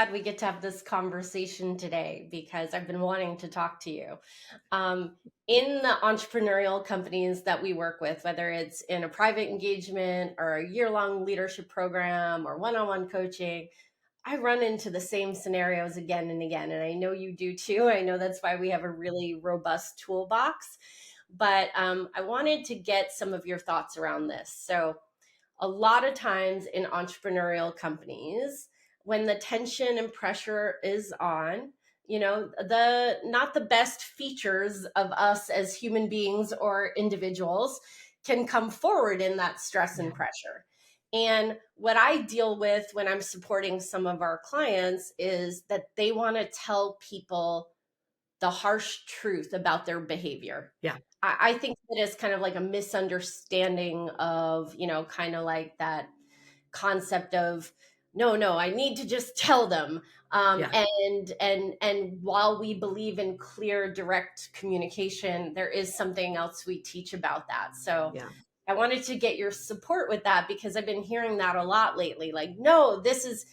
glad we get to have this conversation today because I've been wanting to talk to you. In the entrepreneurial companies that we work with, whether it's in a private engagement or a year-long leadership program or one-on-one coaching, I run into the same scenarios again and again. And I know you do too. I know that's why we have a really robust toolbox. But I wanted to get some of your thoughts around this. So, a lot of times in entrepreneurial companies, when the tension and pressure is on, the not the best features of us as human beings or individuals can come forward in that stress and pressure. And what I deal with when I'm supporting some of our clients is that they want to tell people the harsh truth about their behavior. Yeah. I think that is kind of like a misunderstanding of, kind of like that concept of no, I need to just tell them. Yeah. And while we believe in clear, direct communication, there is something else we teach about that. So Yeah. I wanted to get your support with that because I've been hearing that a lot lately. Like, no, this is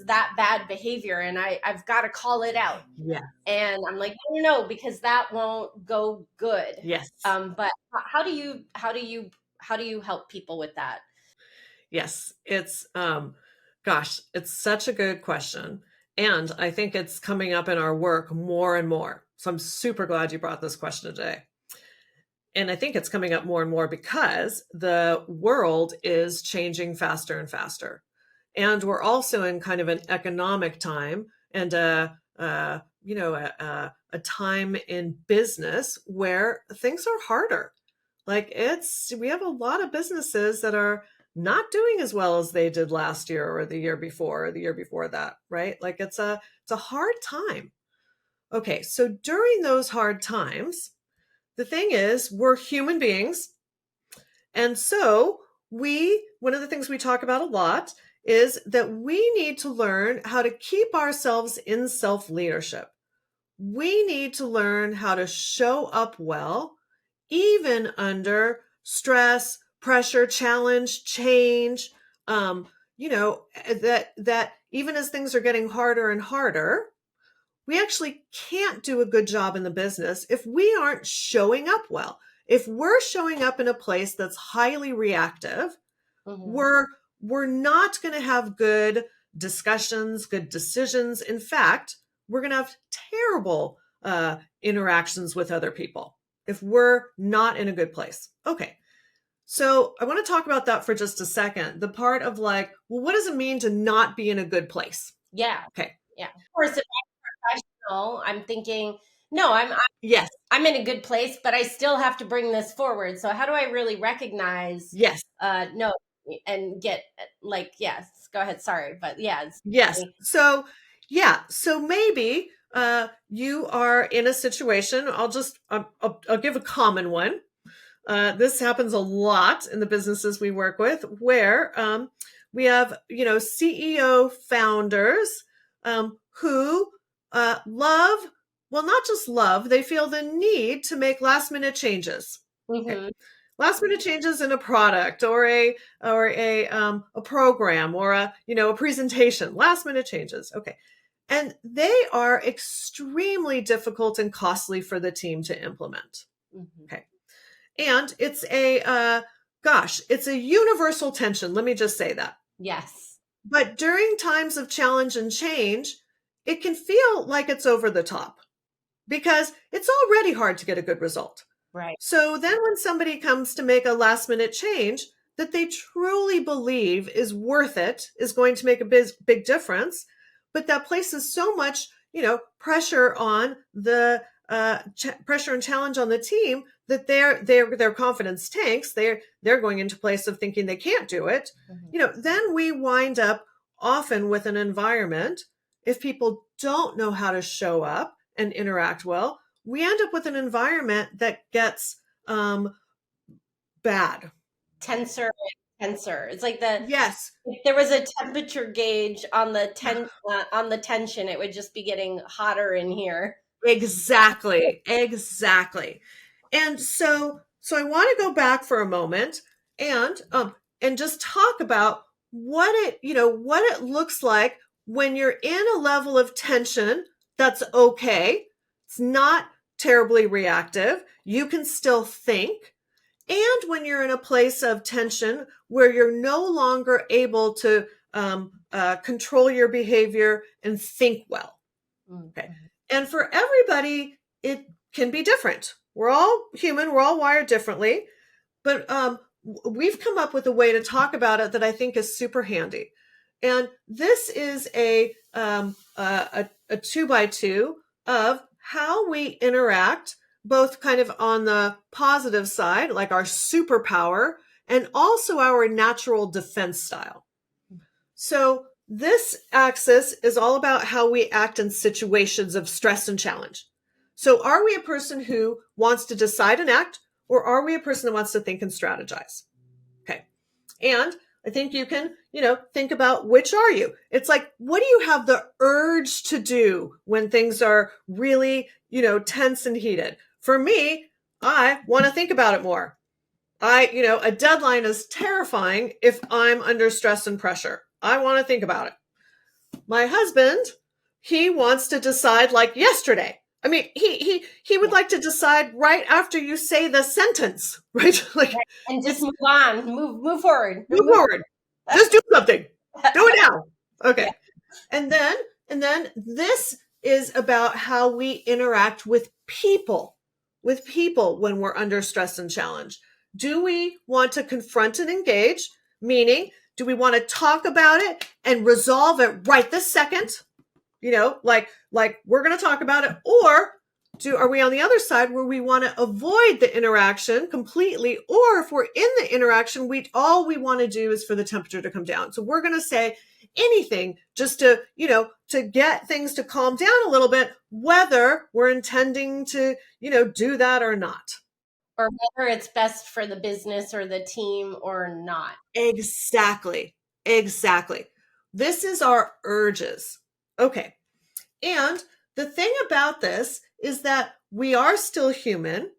that bad behavior and I've got to call it out. Yeah. And I'm like, no, because that won't go good. Yes. But how do you help people with that? Yes. It's, gosh, it's such a good question. And I think it's coming up in our work more and more. So I'm super glad you brought this question today. And I think it's coming up more and more because the world is changing faster and faster. And we're also in kind of an economic time and a time in business where things are harder. Like we have a lot of businesses that are not doing as well as they did last year or the year before or the year before that, right? Like it's a hard time. Okay, so during those hard times, the thing is, we're human beings. And so one of the things we talk about a lot is that we need to learn how to keep ourselves in self-leadership. We need to learn how to show up well, even under stress, pressure, challenge, change. That even as things are getting harder and harder, we actually can't do a good job in the business if we aren't showing up well. If we're showing up in a place that's highly reactive, we're not going to have good discussions, good decisions. In fact, we're going to have terrible interactions with other people if we're not in a good place. Okay. So I want to talk about that for just a second. The part of like, well, what does it mean to not be in a good place? Yeah. Okay. Yeah. Of course, if I'm professional, I'm thinking, no, Yes. I'm in a good place, but I still have to bring this forward. So how do I really recognize Yes. no and get like, yes, go ahead. Sorry. But yeah. Yes. So maybe you are in a situation. I'll give a common one. This happens a lot in the businesses we work with, where we have CEO founders who love, well, not just love, they feel the need to make last minute changes. Okay. Last minute changes in a product or a program or a presentation. Last minute changes. Okay. And they are extremely difficult and costly for the team to implement. Okay. And it's it's a universal tension. Let me just say that. Yes. But during times of challenge and change, it can feel like it's over the top because it's already hard to get a good result. Right. So then when somebody comes to make a last minute change that they truly believe is worth it, is going to make a big difference, but that places so much, pressure on the pressure and challenge on the team that their confidence tanks. They're going into place of thinking they can't do it. Then we wind up often with an environment, if people don't know how to show up and interact well, we end up with an environment that gets bad. Tenser. It's like Yes. if there was a temperature gauge on the tension, it would just be getting hotter in here. Exactly. And so I want to go back for a moment and just talk about what it looks like when you're in a level of tension, that's okay. It's not terribly reactive. You can still think. And when you're in a place of tension where you're no longer able to control your behavior and think well. Okay. And for everybody, it can be different. We're all human. We're all wired differently. But we've come up with a way to talk about it that I think is super handy. And this is a 2x2 of how we interact, both kind of on the positive side, like our superpower, and also our natural defense style. So this axis is all about how we act in situations of stress and challenge. So are we a person who wants to decide and act, or are we a person that wants to think and strategize? Okay. And I think you can, think about which are you? It's like, what do you have the urge to do when things are really, tense and heated? For me, I want to think about it more. A deadline is terrifying if I'm under stress and pressure. I want to think about it. My husband, he wants to decide like yesterday. I mean, he would like to decide right after you say the sentence, right? Like, and just move on, move forward. Move forward. Just do something. Do it now. Okay. Yeah. And then this is about how we interact with people when we're under stress and challenge. Do we want to confront and engage? Meaning, do we want to talk about it and resolve it right this second? Like we're going to talk about it, or are we on the other side where we want to avoid the interaction completely? Or if we're in the interaction, all we want to do is for the temperature to come down. So we're going to say anything just to, to get things to calm down a little bit, whether we're intending to, do that or not. Or whether it's best for the business or the team or not. Exactly. This is our urges. Okay. And the thing about this is that we are still human.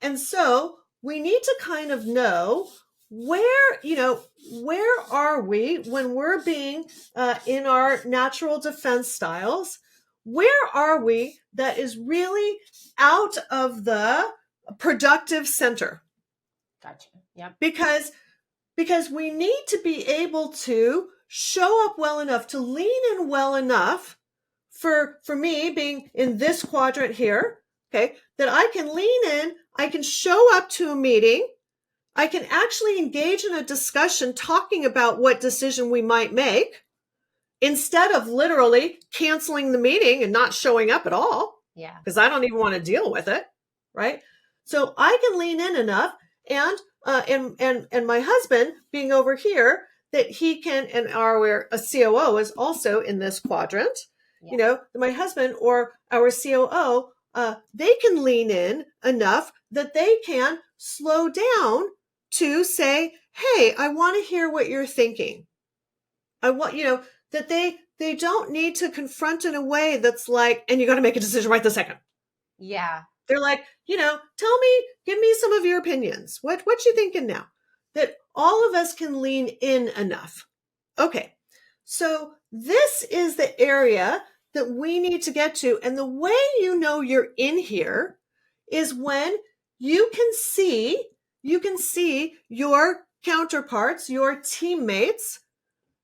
And so we need to kind of know where are we when we're being in our natural defense styles? Where are we that is really out of the productive center? Gotcha. Yep. Because we need to be able to show up well enough, to lean in well enough for me being in this quadrant here, okay, that I can lean in, I can show up to a meeting, I can actually engage in a discussion talking about what decision we might make instead of literally canceling the meeting and not showing up at all. Yeah. Because I don't even want to deal with it, right? So I can lean in enough, and my husband being over here, that he can, and our COO is also in this quadrant. Yeah. My husband or our COO, they can lean in enough that they can slow down to say, hey, I want to hear what you're thinking. I want, that they don't need to confront in a way that's like, and you got to make a decision right this second. Yeah. They're like, tell me, give me some of your opinions. What you thinking now? That all of us can lean in enough. Okay. So this is the area that we need to get to. And the way you're in here is when you can see your counterparts, your teammates,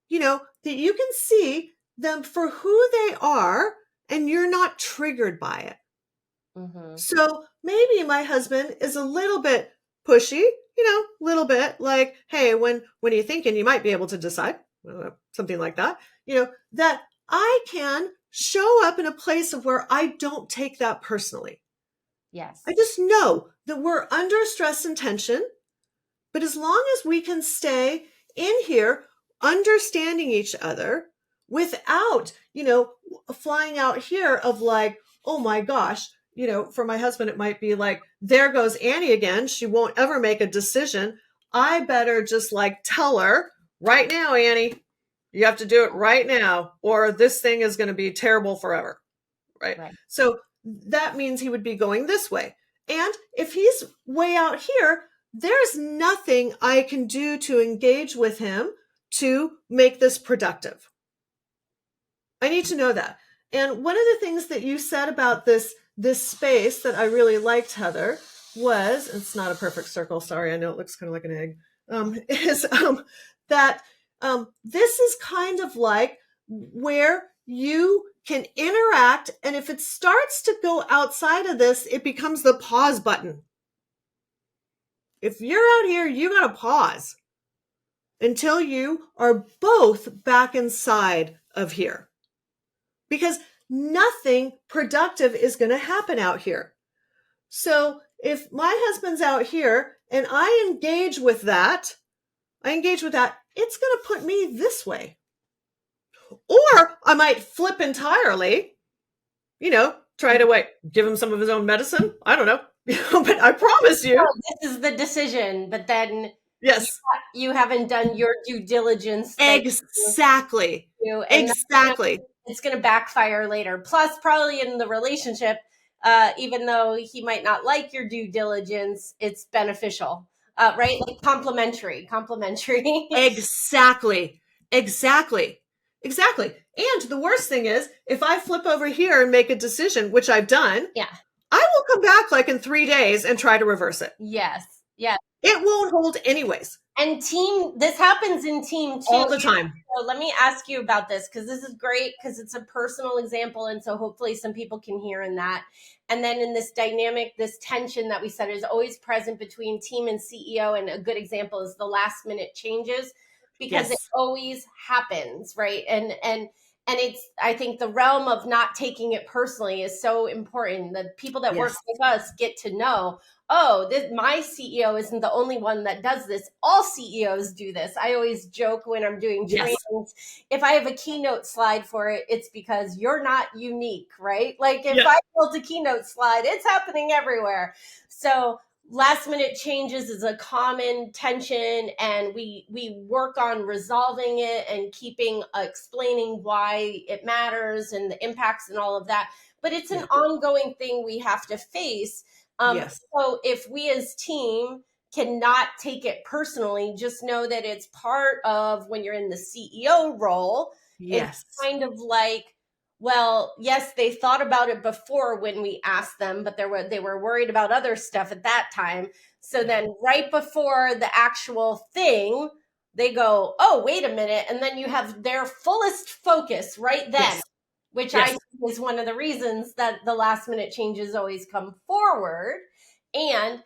that you can see them for who they are and you're not triggered by it. Mm-hmm. So maybe my husband is a little bit pushy, little bit like, hey, when are you thinking you might be able to decide? Something like that, that I can show up in a place of where I don't take that personally. Yes. I just know that we're under stress and tension, but as long as we can stay in here, understanding each other without, flying out here of like, oh my gosh, for my husband, it might be like, there goes Annie again. She won't ever make a decision. I better just like tell her right now, Annie, you have to do it right now, or this thing is going to be terrible forever. Right? So that means he would be going this way. And if he's way out here, there's nothing I can do to engage with him to make this productive. I need to know that. And one of the things that you said about this space that I really liked, Heather, was, it's not a perfect circle, sorry, I know it looks kind of like an egg, is that this is kind of like where you can interact, and if it starts to go outside of this, it becomes the pause button. If you're out here, you got to pause until you are both back inside of here, because nothing productive is going to happen out here. So if my husband's out here and I engage with that, it's going to put me this way. Or I might flip entirely, try to give him some of his own medicine. I don't know. But I promise you. This is the decision, but then yes, you haven't done your due diligence. Exactly. And exactly. It's going to backfire later. Plus, probably in the relationship, even though he might not like your due diligence, it's beneficial, right? Like complementary. Exactly. And the worst thing is, if I flip over here and make a decision, which I've done, I will come back like in 3 days and try to reverse it. Yes. It won't hold anyways. And this happens in team too. All the time. So let me ask you about this, because this is great, because it's a personal example. And so hopefully some people can hear in that. And then in this dynamic, this tension that we said is always present between team and CEO. And a good example is the last minute changes, because it always happens, right? And it's, I think the realm of not taking it personally is so important. The people that work with us get to know, my CEO isn't the only one that does this. All CEOs do this. I always joke when I'm doing trainings, if I have a keynote slide for it, it's because you're not unique, right? Like if I built a keynote slide, it's happening everywhere. So last minute changes is a common tension, and we work on resolving it and explaining why it matters and the impacts and all of that. But it's an ongoing thing we have to face. So if we as team cannot take it personally, just know that it's part of when you're in the CEO role. It's kind of like, well, yes, they thought about it before when we asked them, but they were worried about other stuff at that time. So then right before the actual thing, they go, oh, wait a minute. And then you have their fullest focus right then, which I think is one of the reasons that the last minute changes always come forward. And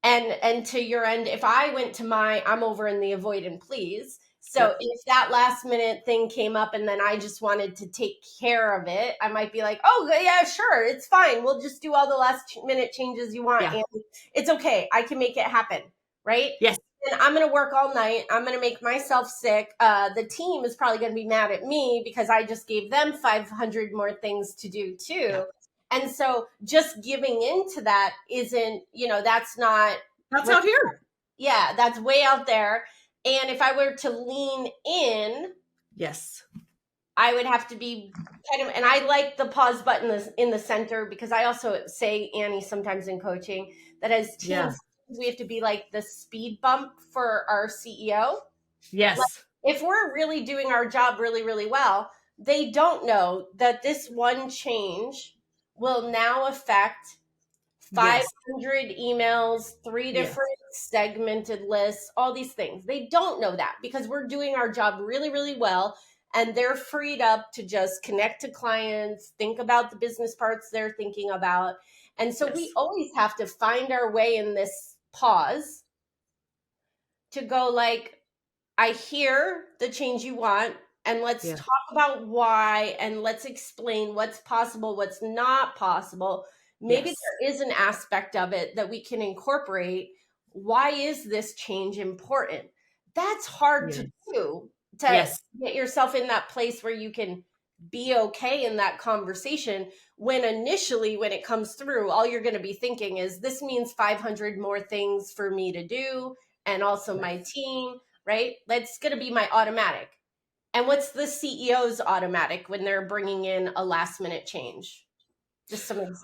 to your end, if I went to I'm over in the avoid and please. So if that last minute thing came up and then I just wanted to take care of it, I might be like, oh yeah, sure. It's fine. We'll just do all the last minute changes you want. And it's okay. I can make it happen. Right. Yes. And I'm going to work all night. I'm going to make myself sick. The team is probably going to be mad at me because I just gave them 500 more things to do too. Yeah. And so just giving into that isn't, that's not out here. Yeah, that's way out there. And if I were to lean in, I would have to be and I like the pause button in the center, because I also say, Annie, sometimes in coaching, that as teams, we have to be like the speed bump for our CEO. Yes. Like, if we're really doing our job really, really well, they don't know that this one change will now affect 500 emails, 3 different segmented lists, all these things. They don't know that because we're doing our job really, really well. And they're freed up to just connect to clients, think about the business parts they're thinking about. And so we always have to find our way in this pause to go like, I hear the change you want, and let's talk about why, and let's explain what's possible, what's not possible. Maybe there is an aspect of it that we can incorporate. Why is this change important? That's hard to do, to get yourself in that place where you can be okay in that conversation, when initially, when it comes through, all you're going to be thinking is, this means 500 more things for me to do, and also my team, right? That's going to be my automatic. And what's the CEO's automatic when they're bringing in a last minute change? Just some,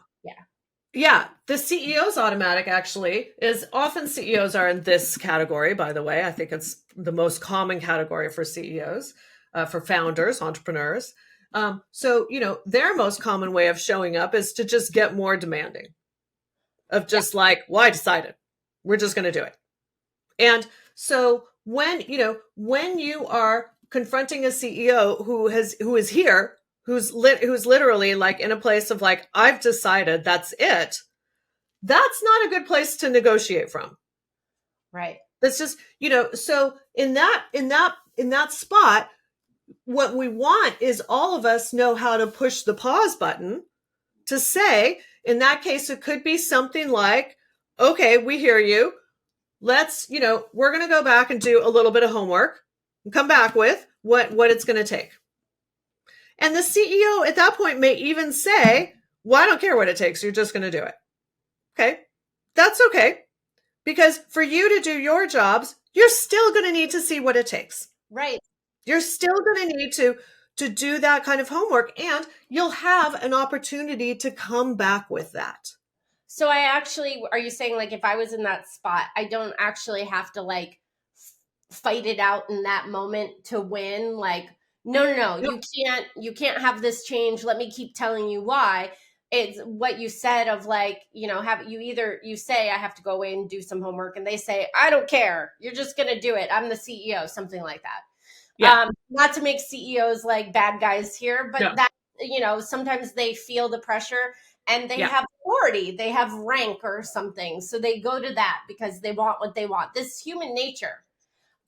Yeah, the CEO's automatic actually is, often CEOs are in this category, by the way. I think it's the most common category for CEOs, for founders, entrepreneurs. So, their most common way of showing up is to just get more demanding, of Yeah. just like, well, I decided we're just going to do it. And so when you are confronting a CEO who is here, who's literally like in a place of like, I've decided that's it, that's not a good place to negotiate from. Right. That's just, so in that spot, what we want is all of us know how to push the pause button to say, in that case, it could be something like, okay, we hear you. Let's, we're going to go back and do a little bit of homework and come back with what it's going to take. And the CEO at that point may even say, well, I don't care what it takes. You're just going to do it. Okay. That's okay. Because for you to do your jobs, you're still going to need to see what it takes. Right. You're still going to need to do that kind of homework, and you'll have an opportunity to come back with that. So I actually, are you saying like if I was in that spot, I don't actually have to like fight it out in that moment to win? Like, no, Nope. you can't have this change. Let me keep telling you why. It's what you said of like, have you either you say I have to go away and do some homework, and they say, I don't care. You're just gonna do it. I'm the CEO, something like that. Yeah. Not to make CEOs like bad guys here, but No. that, sometimes they feel the pressure and they Yeah. have authority, they have rank or something. So they go to that because they want what they want. This is human nature.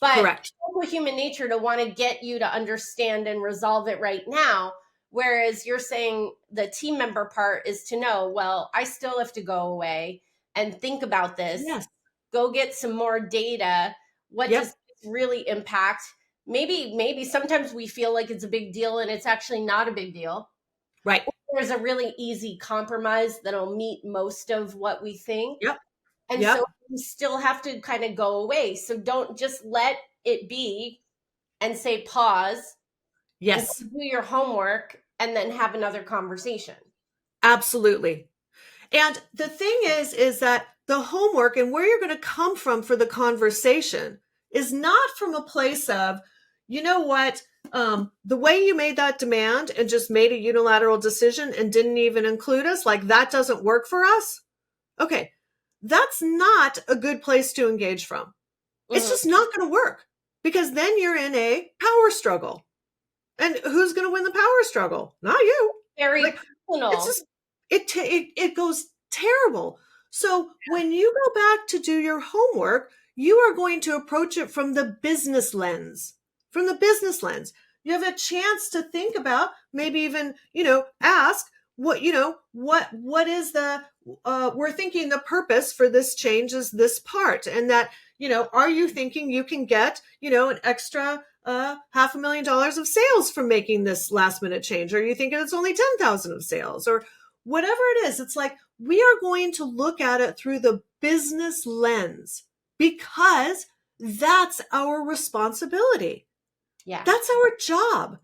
But Correct. it's human nature to want to get you to understand and resolve it right now. Whereas you're saying the team member part is to know, well, I still have to go away and think about this, Yes. go get some more data. What does Yep. this really impact? Maybe sometimes we feel like it's a big deal and it's actually not a big deal. Right. There's a really easy compromise that'll meet most of what we think. Yep. And so Yep. you still have to kind of go away. So don't just let it be and say pause and Yes. go do your homework and then have another conversation. Absolutely. And the thing is that the homework and where you're going to come from for the conversation is not from a place of, you know what, the way you made that demand and just made a unilateral decision and didn't even include us, like that doesn't work for us. Okay. That's not a good place to engage from. It's Mhm. just not going to work, because then you're in a power struggle. And who's going to win the power struggle? Not you. Very Like, it's personal. just it goes terrible. So when you go back to do your homework, you are going to approach it from the business lens. From the business lens, you have a chance to think about, maybe even, ask what is the we're thinking the purpose for this change is this part, and that, are you thinking you can get, an extra $500,000 of sales from making this last minute change? Or are you thinking it's only 10,000 of sales, or whatever it is? It's like, we are going to look at it through the business lens, because that's our responsibility. Yeah. That's our job.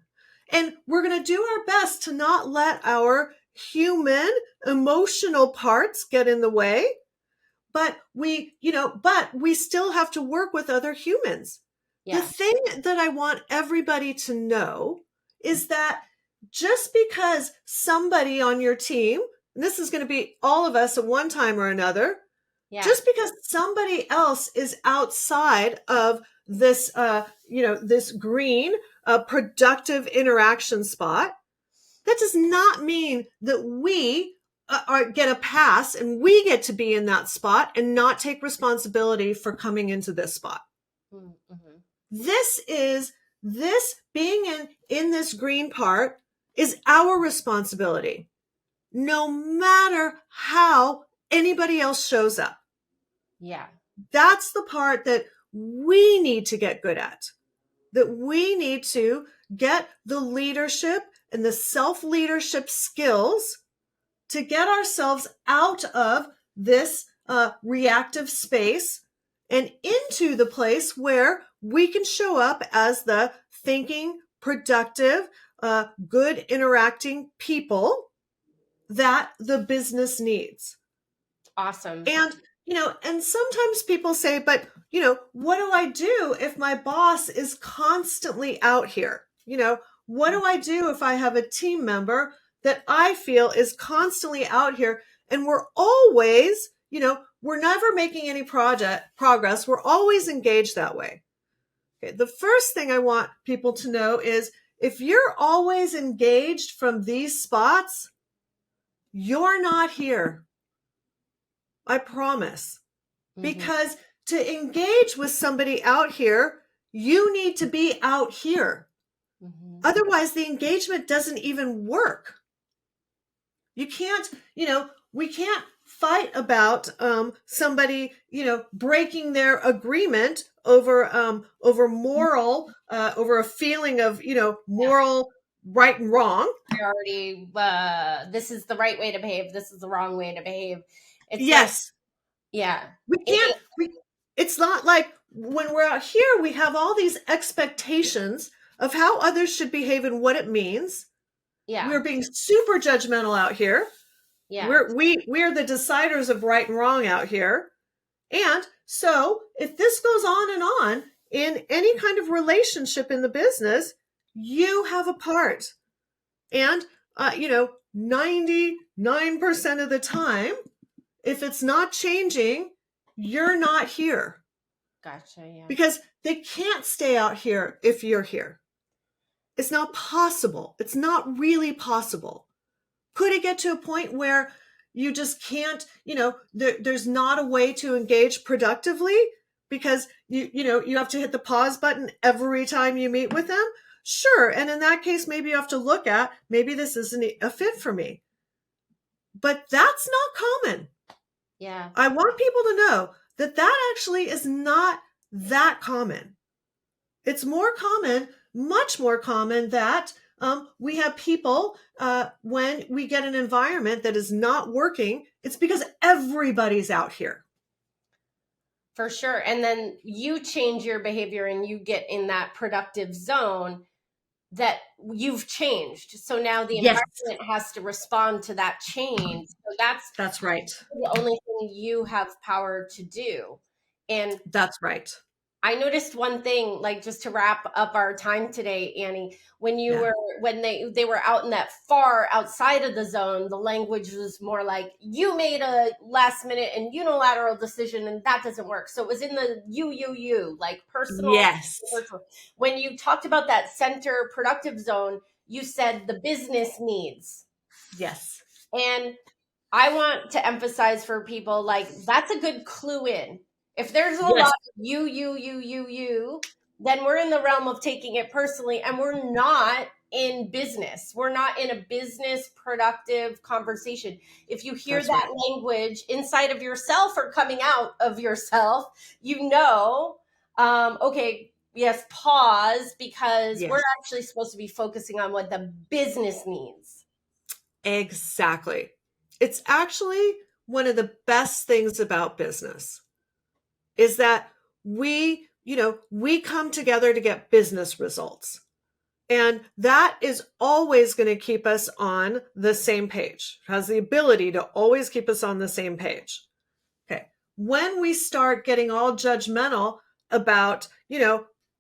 And we're going to do our best to not let our human emotional parts get in the way. But we still have to work with other humans. The Yeah. thing that I want everybody to know is that just because somebody on your team, and this is going to be all of us at one time or another, Yeah. just because somebody else is outside of this, this green, productive interaction spot, that does not mean that we get a pass and we get to be in that spot and not take responsibility for coming into this spot. Mm-hmm. This being in this green part is our responsibility, no matter how anybody else shows up. Yeah. That's the part that we need to get good at, that we need to get the leadership and the self-leadership skills to get ourselves out of this reactive space and into the place where we can show up as the thinking, productive, good interacting people that the business needs. Awesome. And, and sometimes people say, but, what do I do if my boss is constantly out here? What do I do if I have a team member that I feel is constantly out here and we're always, we're never making any progress. We're always engaged that way. Okay. The first thing I want people to know is if you're always engaged from these spots, you're not here. I promise. Mm-hmm. Because to engage with somebody out here, you need to be out here. Mm-hmm. Otherwise, the engagement doesn't even work. You can't, we can't fight about somebody, breaking their agreement over moral, over a feeling of, moral right and wrong. Priority. This is the right way to behave. This is the wrong way to behave. It's like, Yes, yeah, we can't. It's not like when we're out here, we have all these expectations of how others should behave and what it means. yeah, We're being super judgmental out here. yeah. We're the deciders of right and wrong out here. And so if this goes on in any kind of relationship in the business, you have a part. And 99% of the time, if it's not changing, you're not here. Gotcha. Yeah. Because they can't stay out here if you're here. It's not possible. It's not really possible. Could it get to a point where you just can't, there's not a way to engage productively because you have to hit the pause button every time you meet with them? Sure. And in that case, maybe you have to look at, maybe this isn't a fit for me. But that's not common. Yeah. I want people to know that that actually is not that common. It's more common, much more common that we have people, when we get an environment that is not working, it's because everybody's out here. For sure. And then you change your behavior and you get in that productive zone that you've changed. So now the Yes, environment has to respond to that change. So that's that's right. the only thing you have power to do. And That's right. I noticed one thing, like just to wrap up our time today, Annie, Yeah. when they were out in that far outside of the zone, the language was more like you made a last minute and unilateral decision and that doesn't work. So it was in the you, like personal, Yes. virtual. When you talked about that center productive zone, you said the business needs. Yes. And I want to emphasize for people like that's a good clue in. If there's a lot Yes. of you, then we're in the realm of taking it personally and we're not in business. We're not in a business productive conversation. If you hear That's that right. language inside of yourself or coming out of yourself, okay, yes, pause because we're Yes. actually supposed to be focusing on what the business needs. Exactly. It's actually one of the best things about business is that we come together to get business results. And that is always going to keep us on the same page, has the ability to always keep us on the same page. Okay. When we start getting all judgmental about,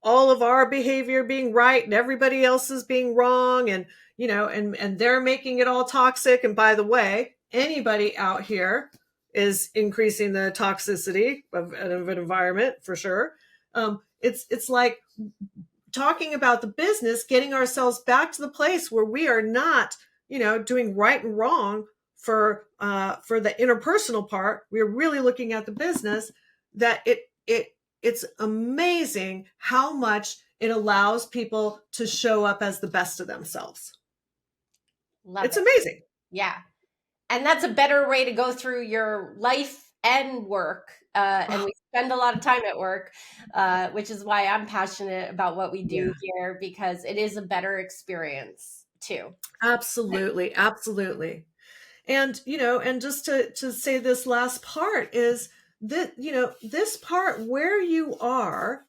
all of our behavior being right and everybody else's being wrong and, and they're making it all toxic. And by the way, anybody out here is increasing the toxicity of an environment for sure. It's like talking about the business, getting ourselves back to the place where we are not, doing right and wrong for the interpersonal part. We're really looking at the business. That it's amazing how much it allows people to show up as the best of themselves. Love It's it. amazing. Yeah. And that's a better way to go through your life and work. And Oh, we spend a lot of time at work, which is why I'm passionate about what we yeah, do here because it is a better experience too. absolutely, absolutely. And and just to say this last part is that this part where you are,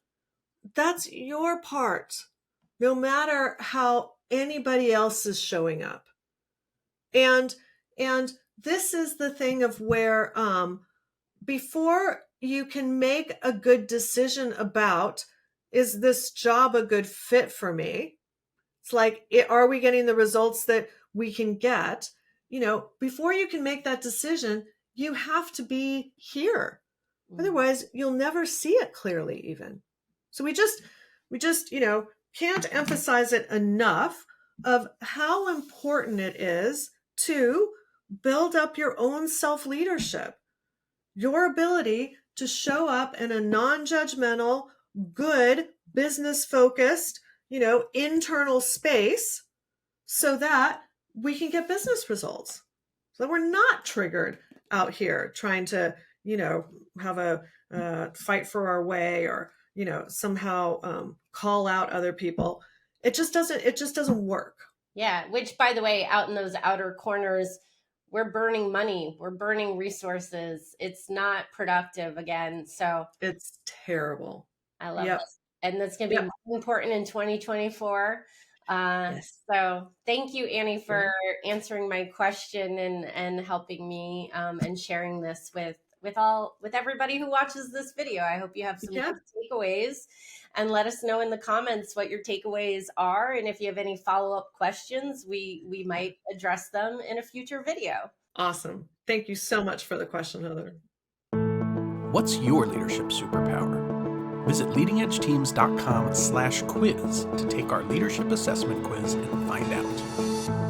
that's your part, no matter how anybody else is showing up. And this is the thing of where before you can make a good decision about, is this job a good fit for me, It's like, are we getting the results that we can get? Before you can make that decision, you have to be here. Mm. Otherwise, you'll never see it clearly even. So we just can't emphasize it enough of how important it is to build up your own self-leadership, your ability to show up in a non-judgmental, good, business-focused, internal space so that we can get business results. So that we're not triggered out here trying to, have a fight for our way, or, somehow call out other people. It just doesn't work. Yeah, which by the way, out in those outer corners, we're burning money, we're burning resources. It's not productive again. So It's terrible. I love Yep. this. And that's going to be Yep. important in 2024. Yes. So thank you, Annie, Yeah. for answering my question and helping me and sharing this with everybody who watches this video. I hope you have some Yeah. good takeaways, and let us know in the comments what your takeaways are. And if you have any follow-up questions, we might address them in a future video. Awesome. Thank you so much for the question, Heather. What's your leadership superpower? Visit leadingedgeteams.com/quiz to take our leadership assessment quiz and find out.